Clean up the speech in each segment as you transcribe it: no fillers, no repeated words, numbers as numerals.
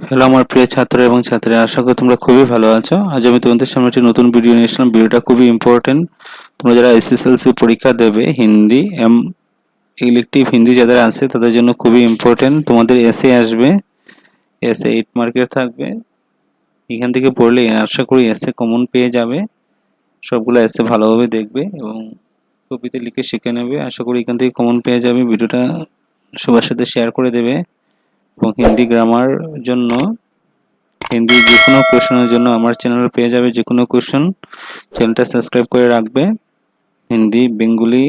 Hello আমার প্রিয় ছাত্র এবং ছাত্রীরা, আশা করি তোমরা খুবই ভালো আছো। আজ আমি তোমাদের সামনে একটি নতুন ভিডিও নিয়ে এসেছিলাম। ভিডিওটা খুবই ইম্পর্টেন্ট। তোমরা যারা এসএসএলসি পরীক্ষা দেবে, হিন্দি ইলেকটিভ হিন্দি যাদের আছে তাদের জন্য খুবই ইম্পর্টেন্ট। তোমাদের এসে আসবে, এসে 8 মার্কের থাকবে। এখান থেকে পড়লে আশা করি এসে কমন পেয়ে যাবে। সবগুলো এসে ভালোভাবে দেখবে এবং কপিতে লিখে শিখে নেবে। আশা করি এখান থেকে কমন পেয়ে যাবে। ভিডিওটা সবার সাথে শেয়ার করে দেবে এবং হিন্দি গ্রামার জন্য, হিন্দি যে কোনো কোয়েশনের জন্য আমার চ্যানেলে পেয়ে যাবে। যে কোনো কোয়েশন চ্যানেলটা সাবস্ক্রাইব করে রাখবে। হিন্দি, বেঙ্গলি,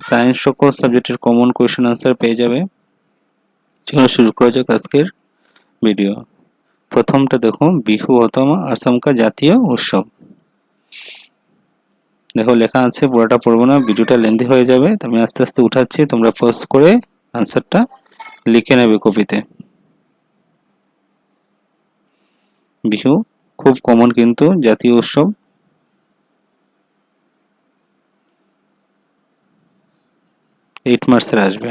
সায়েন্স সকল সাবজেক্টের কমন কোয়েশন আনসার পেয়ে যাবে। চলো শুরু করা যাক আজকের ভিডিও। প্রথমটা দেখো, বিহু হতম আসাম কা জাতীয় উৎসব। দেখো লেখা আছে, পুরোটা পড়বো না, ভিডিওটা লেন্দি হয়ে যাবে। আমি আস্তে আস্তে উঠাচ্ছি, তোমরা পজ করে আনসারটা লিখে নেবে কপিতে। বিহু খুব কমন কিন্তু জাতীয় উৎসব। এইট মার্কসের আসবে।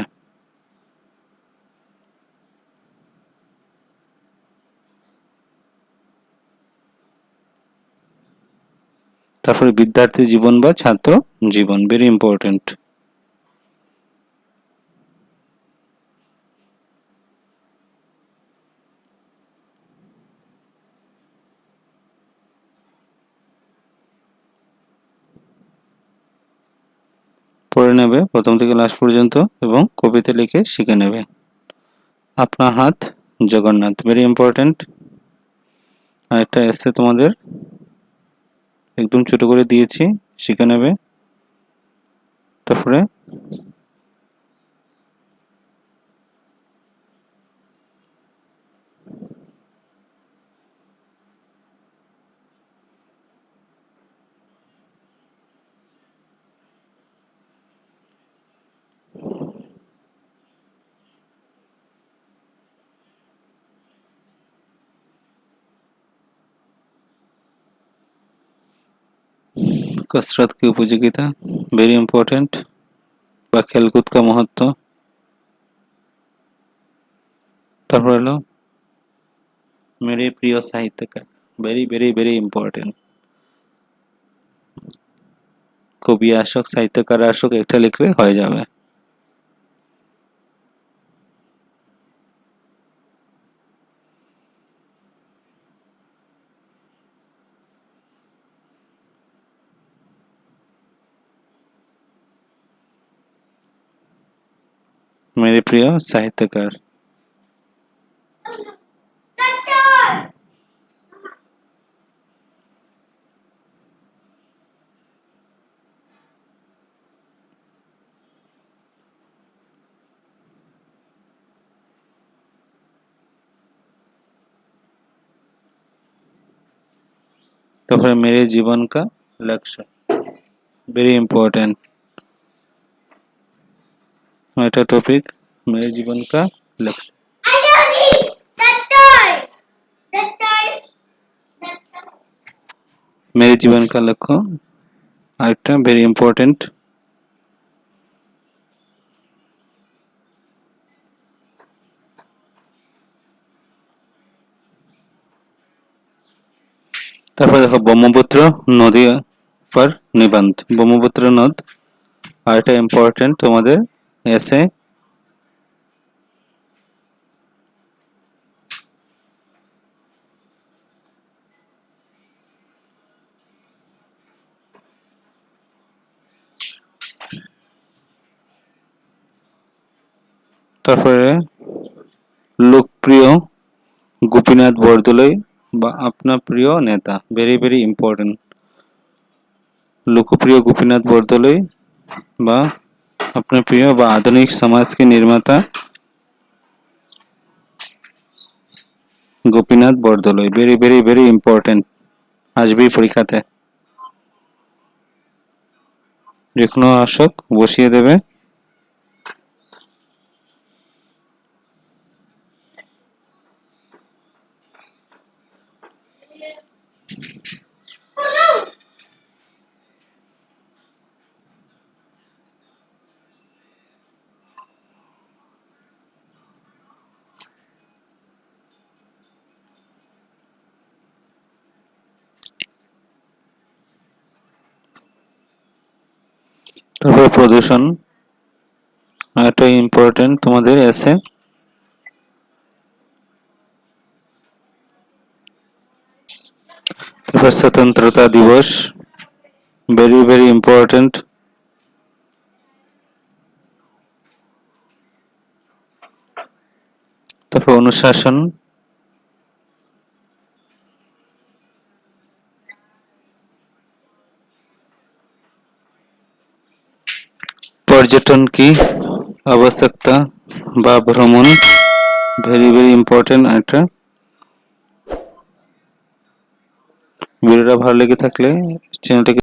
তারপরে বিদ্যার্থী জীবন বা ছাত্র জীবন, ভেরি ইম্পর্টেন্ট। পড়ে নেবে প্রথম থেকে লাস্ট পর্যন্ত এবং কবিতা লিখে শিখে নেবে। আপনা হাত জগন্নাথ, ভেরি ইম্পর্টেন্ট। আরেকটা এসে তোমাদের একদম ছোট করে দিয়েছি, শিখে নেবে। তারপরে कसरत की उपयोगिता, वेरी इम्पोर्टेंट। বা খেলকুদ কা महत्व। তারপর হলো मेरे प्रिय साहित्यकार, वेरी वेरी वेरी इम्पोर्टेंट। কবি আসক, সাহিত্যকার আসক, একটা লিখলে হয়ে যাবে। मेरे प्रिय साहित्यकार। তারপরে मेरे जीवन का लक्ष्य, वेरी इम्पोर्टेंट। এটা টপিক, मेरे जीवन का लक्ष्य। मेरे जीवन का लक्ष्य আরেকটা ভেরি ইম্পর্টেন্ট। তারপরে দেখো ব্রহ্মপুত্র নদী পর নিবন্ধ, ব্রহ্মপুত্র নদ আর এটা ইম্পর্টেন্ট তোমাদের এসে। তারপরে লোকপ্রিয় গোপীনাথ বরদলৈ বা আপনার প্রিয় নেতা, ভেরি ভেরি ইম্পর্টেন্ট। लोकप्रिय गोपीनाथ बरदলৈ বা আপনার প্রিয় বা আধুনিক সমাজ के निर्माता Gopinath Bordoloi, very very very important. আসবেই পরীক্ষাতে। যে কোনো আসক বসিয়ে দেবে। তারপরে প্রদূষণ, এটা ইম্পর্টেন্ট তোমাদের এসে। তারপর স্বতন্ত্রতা দিবস, ভেরি ভেরি ইম্পর্টেন্ট। তারপর অনুশাসন, পর্যটন কি, আবশ্যকতা বা ভ্রমণ, ভেরি ভেরি ইম্পর্টেন্ট এটা। ভিডিওটা ভালো লেগে থাকলে চ্যানেলটাকে